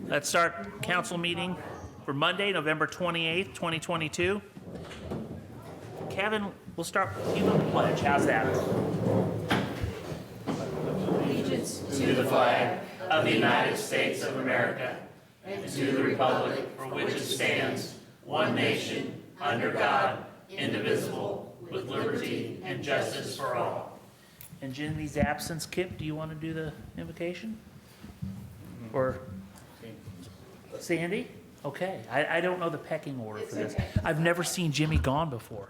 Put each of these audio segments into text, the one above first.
Let's start council meeting for Monday, November 28th, 2022. Kevin, we'll start with you with the pledge. How's that? Allegiance To the flag of the United States of America and to the republic for which it stands, one nation, under God, indivisible, with liberty and justice for all. In Jimmy's absence, Kip, do you want to do the invocation? Or Sandy? Okay, I don't know the pecking order for this. okay. I've never seen Jimmy gone before.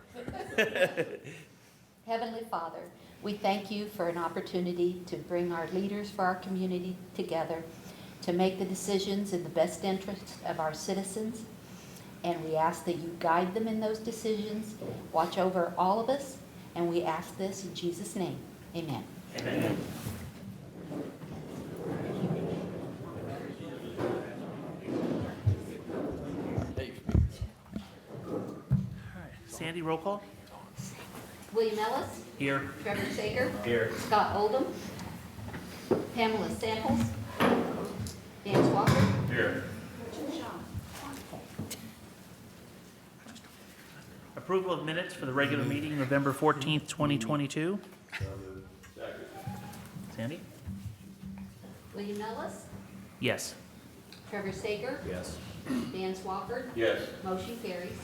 Heavenly Father, we thank you for an opportunity to bring our leaders for our community together to make the decisions in the best interest of our citizens. And we ask that you guide them in those decisions, watch over all of us, and we ask this in Jesus' name. Amen. Amen. Sandy, roll call? William Ellis, Here. Trevor Sager, Here. Scott Oldham, Pamela Samples, Dan Walker. Here. Approval of minutes for the regular meeting, November 14th, 2022. Sandy? William Ellis, Yes. Trevor Sager, Yes. Dan Swafford. Yes. Motion carries.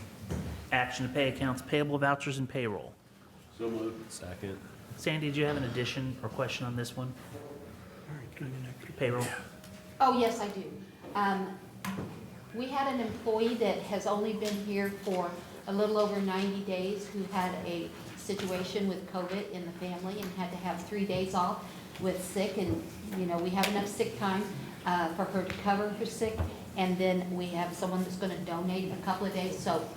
Action to pay accounts payable, vouchers, and payroll. So moved. Second. Sandy, did you have an addition or question on this one? Payroll? Oh, yes, I do. We had an employee that has only been here for a little over 90 days who had a situation with COVID in the family and had to have 3 days off with sick. And, you know, we have enough sick time for her to cover her sick. And then we have someone that's going to donate a couple of days. So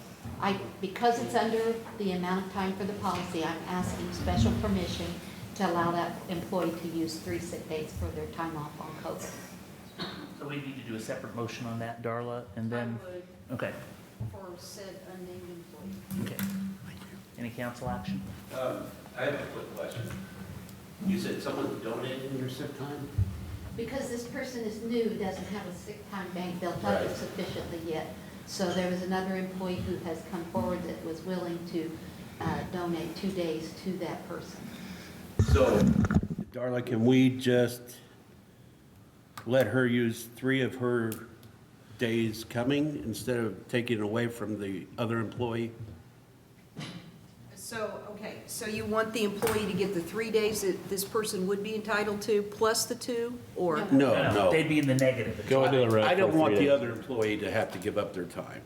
because it's under the amount of time for the policy, I'm asking special permission to allow that employee to use 3 sick days for their time off on COVID. So we need to do a separate motion on that, Darla, and then, I would, okay, for said unnamed employee. okay. Any council action? I have a quick question. You said someone donated your sick time? Because this person is new, doesn't have a sick time bank built up Right. sufficiently yet. So there was another employee who has come forward that was willing to donate 2 days to that person. So, Darla, can we just let her use 3 of her days coming instead of taking it away from the other employee? So, okay, so you want the employee to get the 3 days that this person would be entitled to, plus the 2, or? No, They'd no. be in the negative. Go into the red. I don't for want 3 the days. other employee to have to give up their time.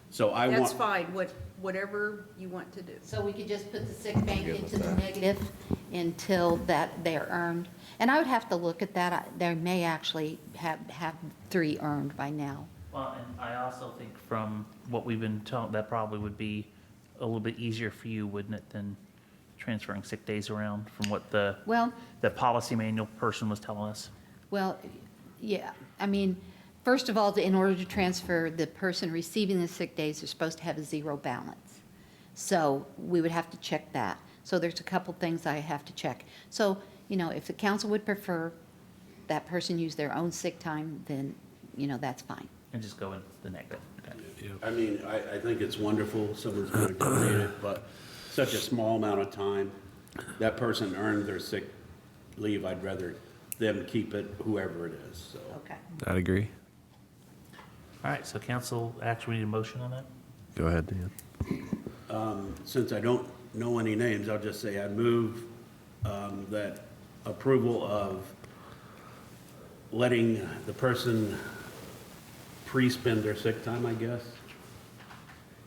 So I That's want, fine, whatever you want to do. So we could just put the sick bank into the negative until that they're earned. And I would have to look at that. They may actually have 3 earned by now. Well, and I also think from what we've been told, that probably would be a little bit easier for you, wouldn't it, than transferring sick days around from what the Well, policy manual person was telling us? Well, yeah, I mean, first of all, in order to transfer, the person receiving the sick days are supposed to have a 0 balance. So we would have to check that. So there's a couple things I have to check. So, you know, if the council would prefer that person use their own sick time, then, you know, that's fine. And just go in the negative. Okay. I mean, I think it's wonderful, someone's going to donate it, but such a small amount of time. That person earned their sick leave, I'd rather them keep it, whoever it is, so. Okay. I'd agree. All right, so council action, we need a motion on that? Go ahead, Dan. Since I don't know any names, I'll just say I move that approval of letting the person pre-spend their sick time, I guess,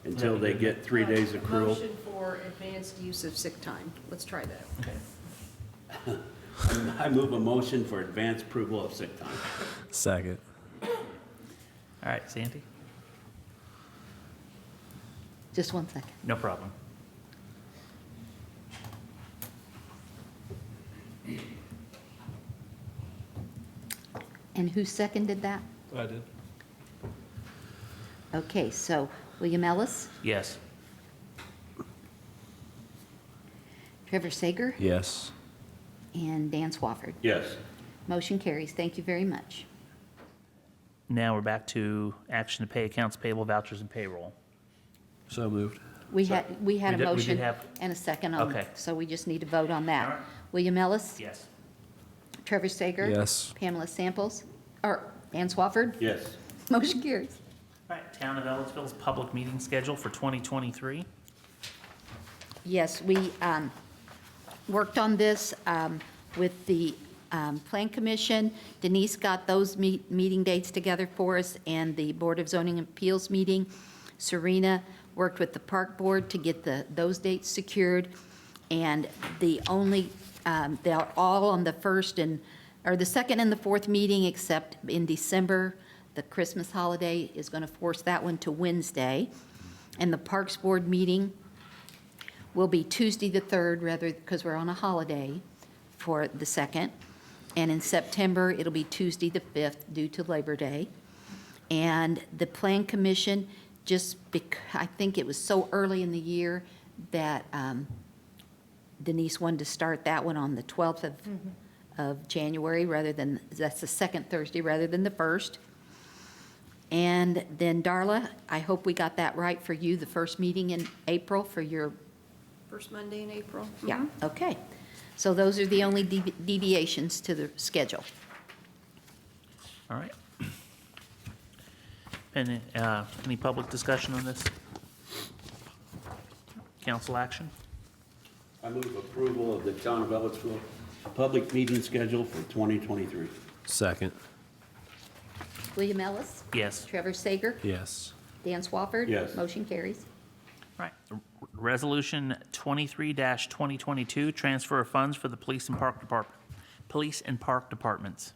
until they get 3 days accrual. Motion for advanced use of sick time. Let's try that. Okay. I move a motion for advanced approval of sick time. Second. All right, Sandy? Just 1 second. No problem. And who seconded that? I did. Okay, so William Ellis, Yes. Trevor Sager, Yes. and Dan Swafford. Yes. Motion carries. Thank you very much. Now we're back to action to pay accounts payable, vouchers, and payroll. So moved. We had a We did motion have- and a second on, Okay. so we just need to vote on All that. right. William Ellis? Yes. Trevor Sager? Yes. Pamela Samples? Or Dan Swafford? Yes. Motion carries. All right, Town of Ellettsville's public meeting schedule for 2023. Yes, we worked on this with the Plan Commission. Denise got those meeting dates together for us, and the Board of Zoning Appeals meeting. Serena worked with the Park Board to get those dates secured. And they're all on the the second and the fourth meeting, except in December. The Christmas holiday is going to force that one to Wednesday. And the Parks Board meeting will be Tuesday the 3rd, rather, because we're on a holiday for the 2nd. And in September, it'll be Tuesday the 5th due to Labor Day. And the Plan Commission, I think it was so early in the year that Denise wanted to start that one on the 12th of January, that's the second Thursday rather than the first. And then Darla, I hope we got that right for you, the first meeting in April for your, First Monday in April? yeah, okay. So those are the only deviations to the schedule. All right. Any public discussion on this? Council action? I move approval of the Town of Ellettsville public meeting schedule for 2023. Second. William Ellis? Yes. Trevor Sager? Yes. Dan Swafford? Yes. Motion carries. All right. Resolution 23-2022, transfer of funds for the police and park departments.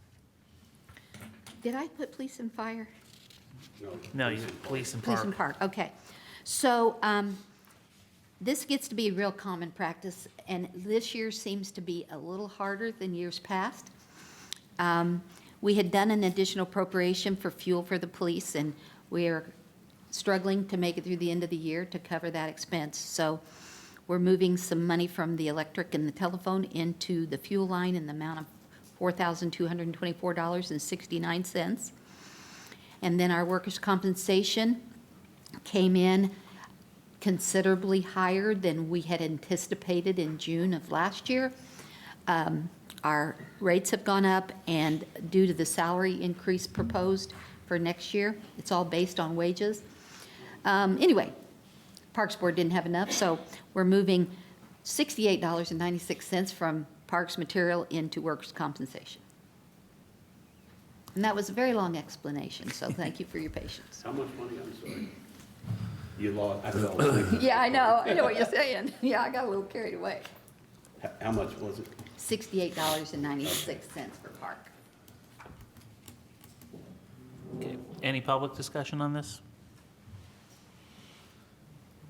Did I put police and fire? No, you police and Police and park. park, okay. So this gets to be a real common practice, and this year seems to be a little harder than years past. We had done an additional appropriation for fuel for the police, and we are struggling to make it through the end of the year to cover that expense. So we're moving some money from the electric and the telephone into the fuel line in the amount of $4,224.69. And then our workers' compensation came in considerably higher than we had anticipated in June of last year. Our rates have gone up, and due to the salary increase proposed for next year, it's all based on wages. Anyway, Parks Board didn't have enough, so we're moving $68.96 from Parks material into workers' compensation. And that was a very long explanation, so thank you for your patience. How much money, I'm sorry? You lost, I felt. Yeah, I know what you're saying. Yeah, I got a little carried away. How much was it? $68.96 for park. Okay. Any public discussion on this?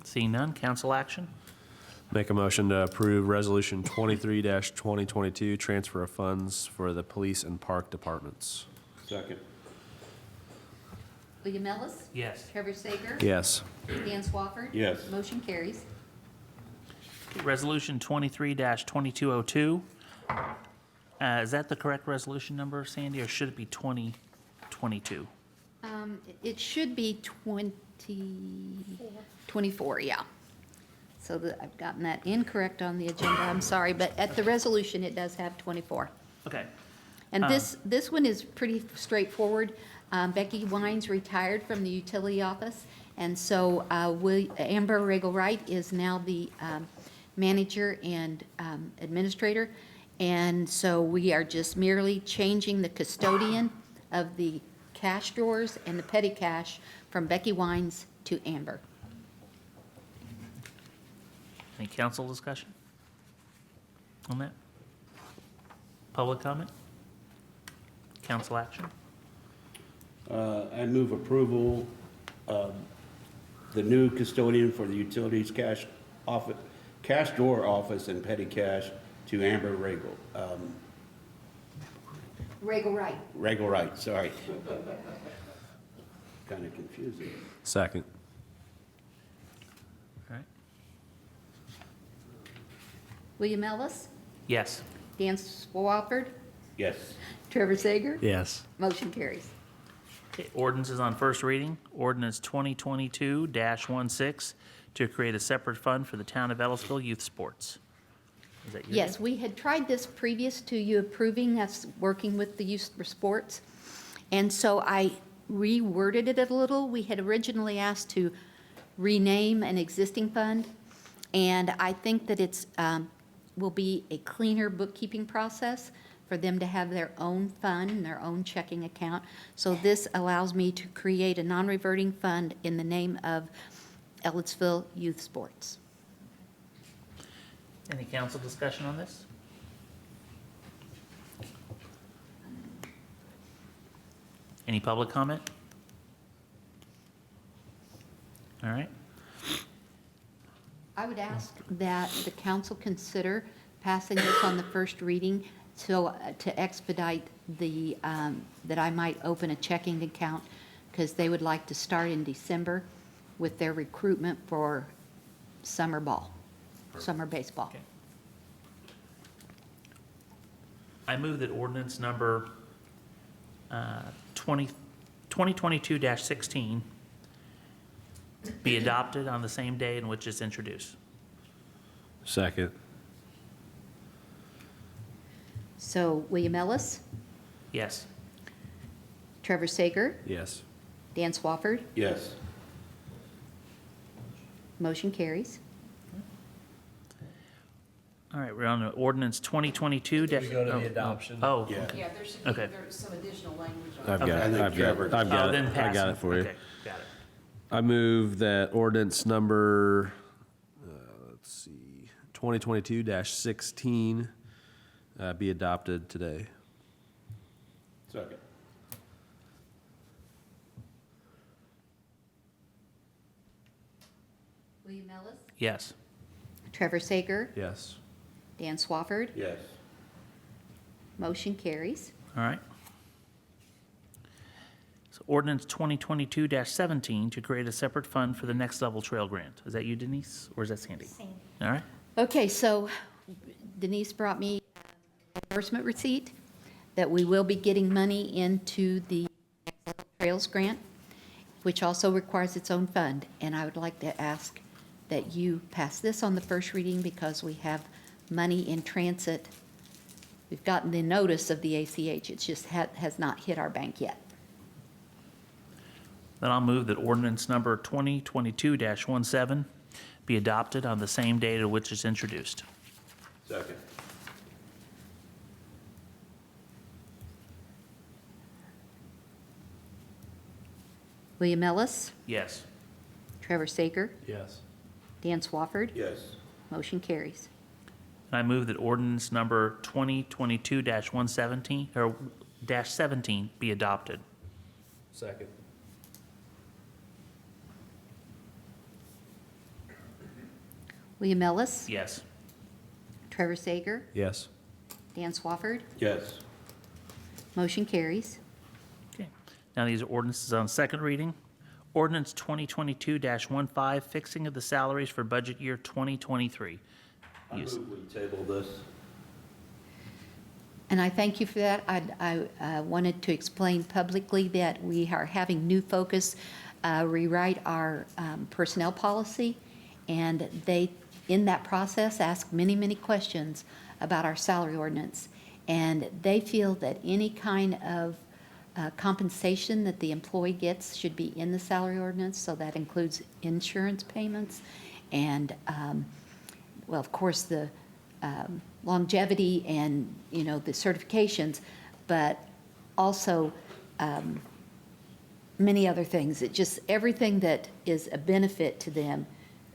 Seeing none, council action? Make a motion to approve Resolution 23-2022, transfer of funds for the police and park departments. Second. William Ellis? Yes. Trevor Sager? Yes. Dan Swafford? Yes. Motion carries. Resolution 23-2202. Is that the correct resolution number, Sandy, or should it be 2022? It should be 24, yeah. So I've gotten that incorrect on the agenda, I'm sorry, but at the resolution, it does have 24. Okay. And this one is pretty straightforward. Becky Wines retired from the utility office, and so Amber Regal-Wright is now the manager and administrator. And so we are just merely changing the custodian of the cash drawers and the petty cash from Becky Wines to Amber. Any council discussion on that? Public comment? Council action? I move approval of the new custodian for the utilities cash drawer office and petty cash to Amber Regal. Regal-Wright. Regal-Wright, sorry. Kind of confusing. Second. All right. William Ellis? Yes. Dan Swafford? Yes. Trevor Sager? Yes. Motion carries. Okay, ordinance is on first reading. Ordinance 2022-16 to create a separate fund for the town of Ellettsville youth sports. Is that your Yes, deal? we had tried this previous to you approving us working with the youth for sports. And so I reworded it a little. We had originally asked to rename an existing fund. And I think that it's, will be a cleaner bookkeeping process for them to have their own fund, their own checking account. So this allows me to create a non-reverting fund in the name of Ellettsville Youth Sports. Any council discussion on this? Any public comment? All right. I would ask that the council consider passing this on the first reading so, to expedite the, that I might open a checking account, because they would like to start in December with their recruitment for summer ball, summer baseball. Okay. I move that ordinance number 2022-16 be adopted on the same day in which it's introduced. Second. So William Ellis, Yes. Trevor Sager, Yes. Dan Swafford, Yes. motion carries. All right, we're on to ordinance 2022. Did we go to the adoption? Oh. Yeah. Yeah, there should Okay. there's some additional language on I've it. got I it, think I've got Trevor- it, I've Oh, got then it, I pass got it. it for you. Okay, got it. I move that ordinance number, let's see, 2022-16 be adopted today. Second. William Ellis, Yes. Trevor Sager, Yes. Dan Swafford, Yes. motion carries. All right. So ordinance 2022-17 to create a separate fund for the Next Level Trail Grant. Is that you, Denise, or is that Sandy? Sandy. All right. Okay, so Denise brought me a reimbursement receipt that we will be getting money into the Trails Grant, which also requires its own fund. And I would like to ask that you pass this on the first reading because we have money in transit. We've gotten the notice of the ACH, it just has not hit our bank yet. Then I'll move that ordinance number 2022-17 be adopted on the same date at which it's introduced. Second. William Ellis, Yes. Trevor Sager, Yes. Dan Swafford, Yes. motion carries. And I move that ordinance number 2022-117, or -17 be adopted. Second. William Ellis, Yes. Trevor Sager, Yes. Dan Swafford, Yes. motion carries. Okay. Now these are ordinances on second reading. Ordinance 2022-15, fixing of the salaries for budget year 2023. I Use. move we table this. And I thank you for that. I wanted to explain publicly that we are having New Focus rewrite our personnel policy, and they, in that process, ask many, many questions about our salary ordinance. And they feel that any kind of compensation that the employee gets should be in the salary ordinance, so that includes insurance payments and, well, of course, the longevity and, you know, the certifications, but also many other things. It just, everything that is a benefit to them,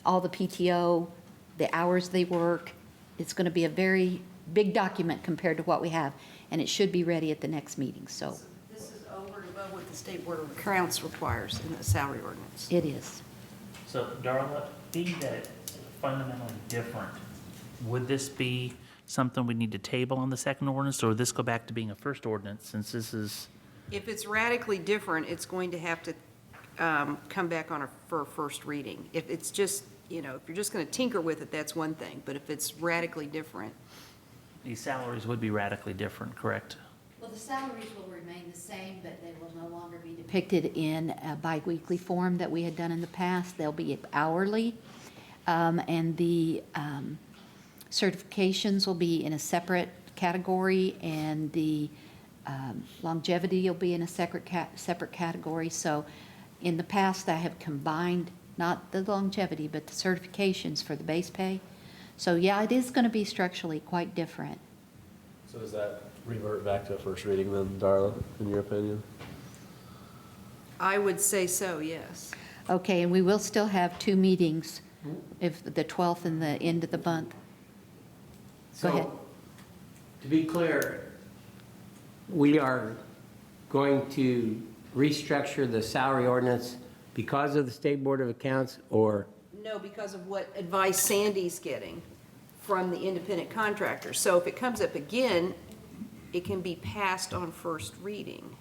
all the PTO, the hours they work, it's going to be a very big document compared to what we have, and it should be ready at the next meeting, so This is over and above what the State Board of Accounts requires in the salary ordinance. it is. So Darla, being that it's fundamentally different, would this be something we need to table on the second ordinance, or would this go back to being a first ordinance, since this is, If it's radically different, it's going to have to come back for a first reading. If it's just, you know, if you're just going to tinker with it, that's one thing, but if it's radically different, these salaries would be radically different, correct? Well, the salaries will remain remain the same, but they will no longer be depicted in a biweekly form that we had done in the past. They'll be hourly. And the certifications will be in a separate category, and the longevity will be in a separate category. So in the past, I have combined not the longevity, but the certifications for the base pay. So yeah, it is going to be structurally quite different. So does that revert back to a first reading then, Darla, in your opinion? I would say so, yes. Okay, and we will still have 2 meetings, if the 12th and the end of the month. Go ahead. So, to be clear, we are going to restructure the salary ordinance because of the State Board of Accounts, or? No, because of what advice Sandy's getting from the independent contractor. So if it comes up again, it can be passed on first reading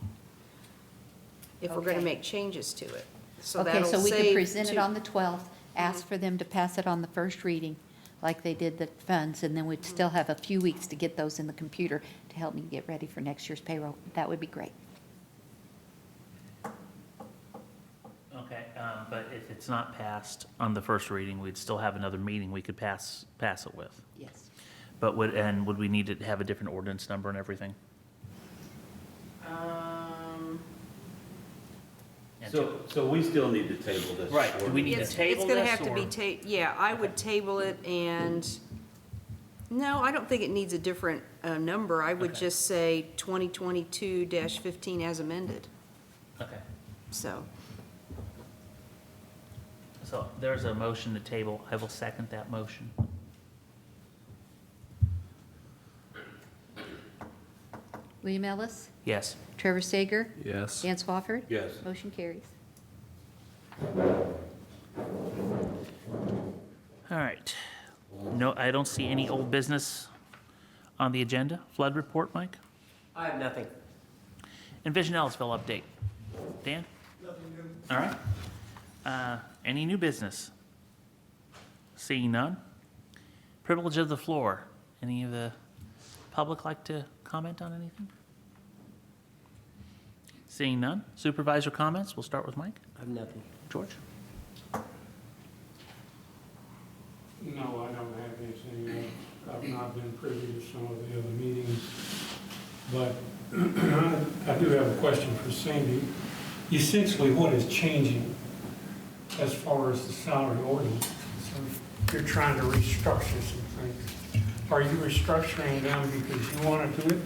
if we're going to Okay. make changes to it. So Okay, that'll so we can save present it two- on the 12th, ask for them to pass it on the first reading, like they did the funds, and then we'd still have a few weeks to get those in the computer to help me get ready for next year's payroll. That would be great. Okay, but if it's not passed on the first reading, we'd still have another meeting we could pass it with. Yes. But would we need to have a different ordinance number and everything? And So we still need to table this. Right, do we need to It's table gonna this, have to or- be yeah, I would table it, and, no, I don't think it needs a different number. I would Okay. just say 2022-15 as amended, Okay, so. so there's a motion to table. I will second that motion. William Ellis, Yes. Trevor Sager, Yes. Dan Swafford. Yes. Motion carries. All right. No, I don't see any old business on the agenda. Flood report, Mike? I have nothing. And Vision Ellettsville update. Dan? Nothing new. All right. Any new business? Seeing none. Privilege of the floor. Any of the public like to comment on anything? Seeing none. Supervisor comments. We'll start with Mike. I have nothing. George? No, I don't have anything. I've not been privy to some of the other meetings. But I do have a question for Sandy. Essentially, what is changing as far as the salary ordinance? So you're trying to restructure some things. Are you restructuring them because you want to do it?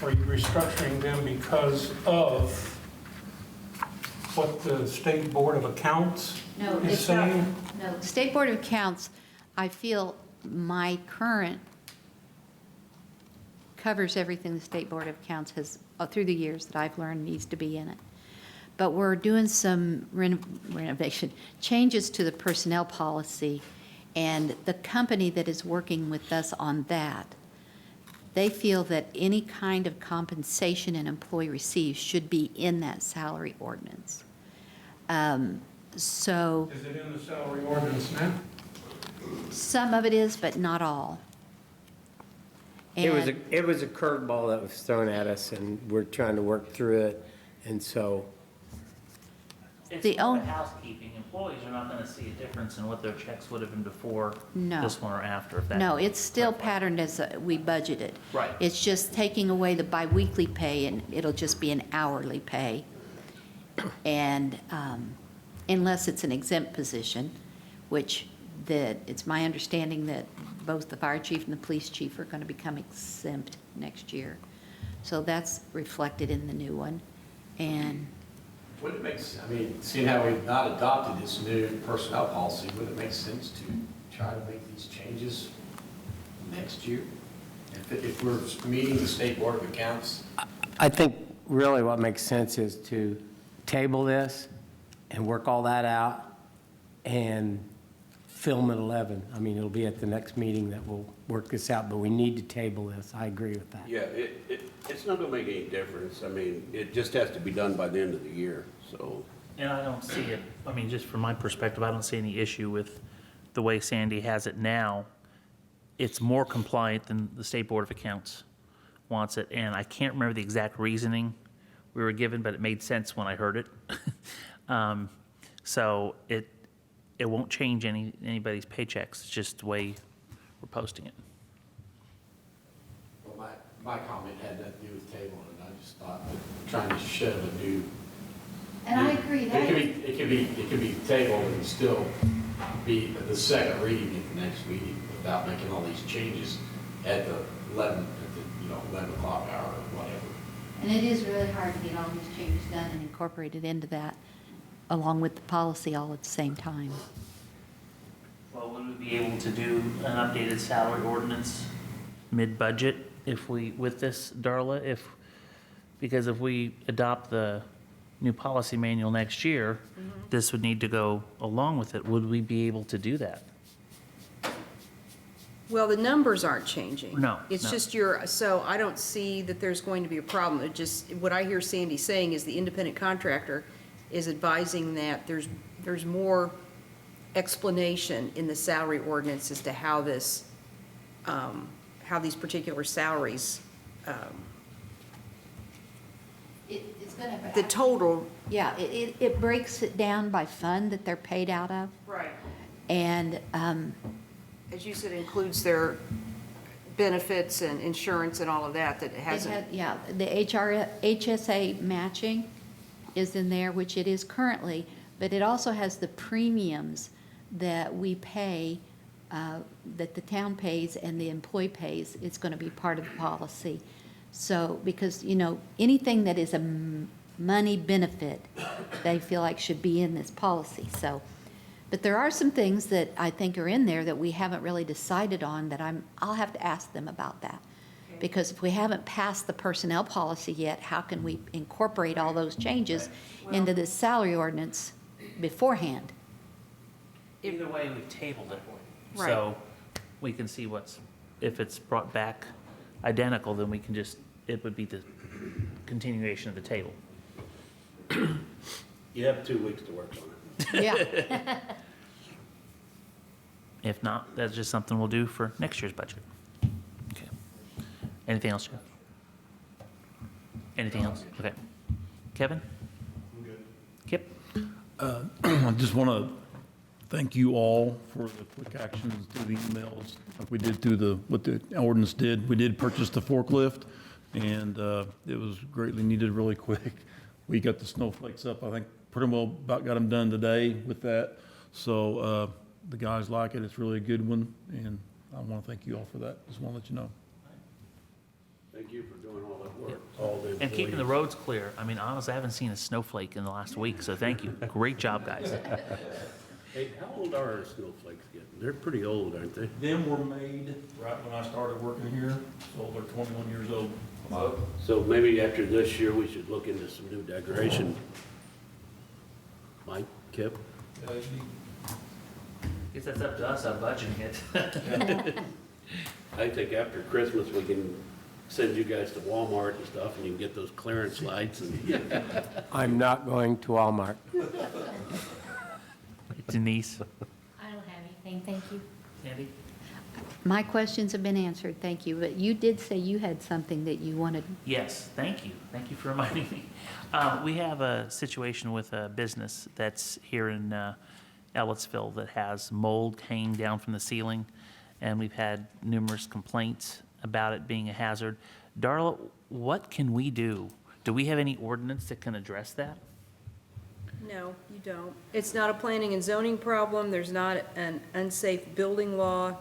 Or are you restructuring them because of what the State Board of Accounts No, is it's not. saying? No, State Board of Accounts, I feel my current covers everything the State Board of Accounts has, through the years that I've learned needs to be in it. But we're doing some renovation, changes to the personnel policy, and the company that is working with us on that, they feel that any kind of compensation an employee receives should be in that salary ordinance. So Is it in the salary ordinance now? some of it is, but not all. It was And- it was a curveball that was thrown at us, and we're trying to work through it, and so, It's The more own- the housekeeping. Employees are not going to see a difference in what their checks would have been before No. this one or after. If that No, it's still patterned as we budgeted. Right. It's just taking away the biweekly pay, and it'll just be an hourly pay. And unless it's an exempt position, which it's my understanding that both the fire chief and the police chief are going to become exempt next year. So that's reflected in the new one. And Would it make, I mean, seeing how we've not adopted this new personnel policy, would it make sense to try to make these changes next year? If we're meeting the State Board of Accounts? I think really what makes sense is to table this and work all that out and film at 11. I mean, it'll be at the next meeting that we'll work this out, but we need to table this. I agree with that. Yeah, it's not gonna make any difference. I mean, it just has to be done by the end of the year, so. And I don't see it, I mean, just from my perspective, I don't see any issue with the way Sandy has it now. It's more compliant than the State Board of Accounts wants it, and I can't remember the exact reasoning we were given, but it made sense when I heard it. So it won't change anybody's paychecks, it's just the way we're posting it. Well, my comment had nothing to do with tabling, and I just thought that trying to show a new. And I agree, that It could be tabled and still be the second reading at the next meeting without making all these changes at the 11 o'clock hour or whatever. And it is really hard to get all these changes done and incorporated into that, along with the policy all at the same time. Well, would we be able to do an updated salary ordinance mid-budget with this, Darla? Because if we adopt the new policy manual next year, this would need to go along with it. Would we be able to do that? Well, the numbers aren't changing. No, It's no. just so I don't see that there's going to be a problem. It just, what I hear Sandy saying is the independent contractor is advising that there's more explanation in the salary ordinance as to how this, how these particular salaries, It's gonna. the total. Yeah, it breaks it down by fund that they're paid out of, Right. and, As you said, includes their benefits and insurance and all of that it hasn't. had, yeah, the HSA matching is in there, which it is currently, but it also has the premiums that we pay, that the town pays and the employee pays. It's gonna be part of the policy. So, because, anything that is a money benefit, they feel like should be in this policy, so. But there are some things that I think are in there that we haven't really decided on, that I'll have to ask them about that. Because if we haven't passed the personnel policy yet, how can we incorporate all those changes into this salary ordinance beforehand? Either way, we've tabled it. Right. So we can see if it's brought back identical, then we can it would be the continuation of the table. You have 2 weeks to work on it. Yeah. If not, that's just something we'll do for next year's budget. Okay. Anything else, Jeff? Anything else? Okay. Kevin? I'm good. Kip? I just want to thank you all for the quick actions through the emails, like we did through what the ordinance did. We did purchase the forklift, and it was greatly needed really quick. We got the snowflakes up, I think, pretty well about got them done today with that. So the guys like it. It's really a good one, and I want to thank you all for that. Just want to let you know. Thank you for doing all that work. All the And keeping the employees. roads clear. I mean, honestly, I haven't seen a snowflake in the last week, so thank you. Great job, guys. Hey, how old are our snowflakes getting? They're pretty old, aren't they? Them were made right when I started working here, so they're 21 years old. So maybe after this year, we should look into some new decoration. Mike, Kip? Guess that's up to us, I'm budgeting it. I think after Christmas, we can send you guys to Walmart and stuff, and you can get those clearance lights and. I'm not going to Walmart. Denise? I don't have anything, thank you. Sandy? My questions have been answered, thank you, but you did say you had something that you wanted. Yes, thank you. Thank you for reminding me. We have a situation with a business that's here in Ellettsville that has mold hanging down from the ceiling, and we've had numerous complaints about it being a hazard. Darla, what can we do? Do we have any ordinance that can address that? No, you don't. It's not a planning and zoning problem. There's not an unsafe building law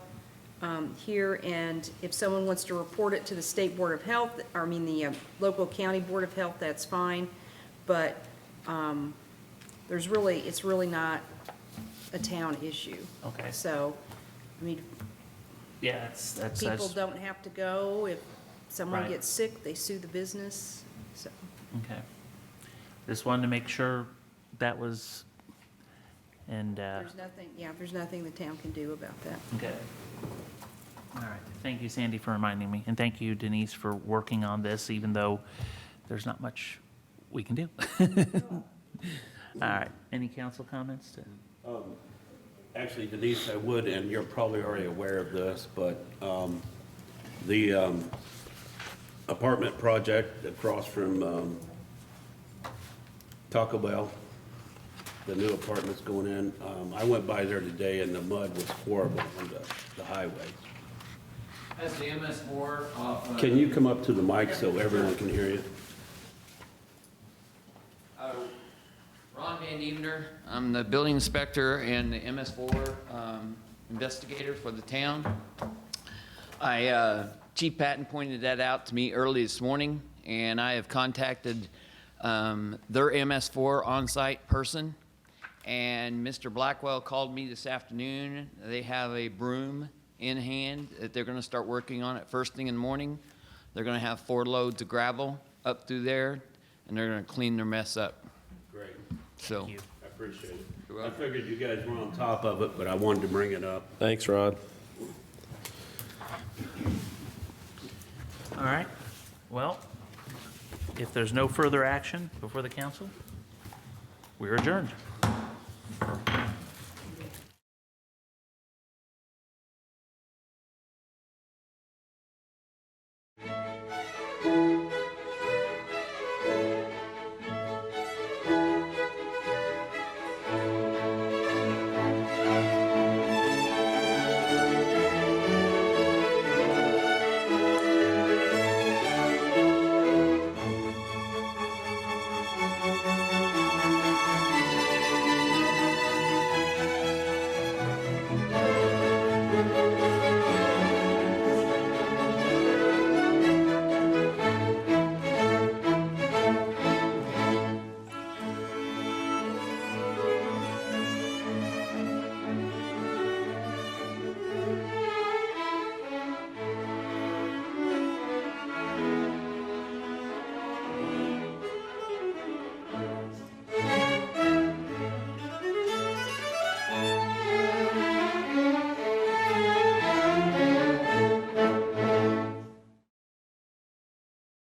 here, and if someone wants to report it to the State Board of Health, the local county Board of Health, that's fine. But it's really not a town issue. Okay. So, Yeah, that's people don't have to go. If someone Right. gets sick, they sue the business, so. okay. Just wanted to make sure that was, and, There's nothing the town can do about that. okay. All right. Thank you, Sandy, for reminding me. And thank you, Denise, for working on this, even though there's not much we can do. All right. Any council comments? Actually, Denise, I would, and you're probably already aware of this, but the apartment project across from Taco Bell, the new apartments going in. I went by there today and the mud was horrible on the highway. That's the MS4 off. Can you come up to the mic so everyone can hear you? Ron Van Evener. I'm the building inspector and the MS4 investigator for the town. Chief Patton pointed that out to me early this morning, and I have contacted their MS4 on-site person, and Mr. Blackwell called me this afternoon. They have a broom in hand that they're gonna start working on it first thing in the morning. They're gonna have 4 loads of gravel up through there, and they're gonna clean their mess up. Great. So, I appreciate it. You're I welcome. figured you guys were on top of it, but I wanted to bring it up. Thanks, Rod. All right. Well, if there's no further action before the council, we're adjourned.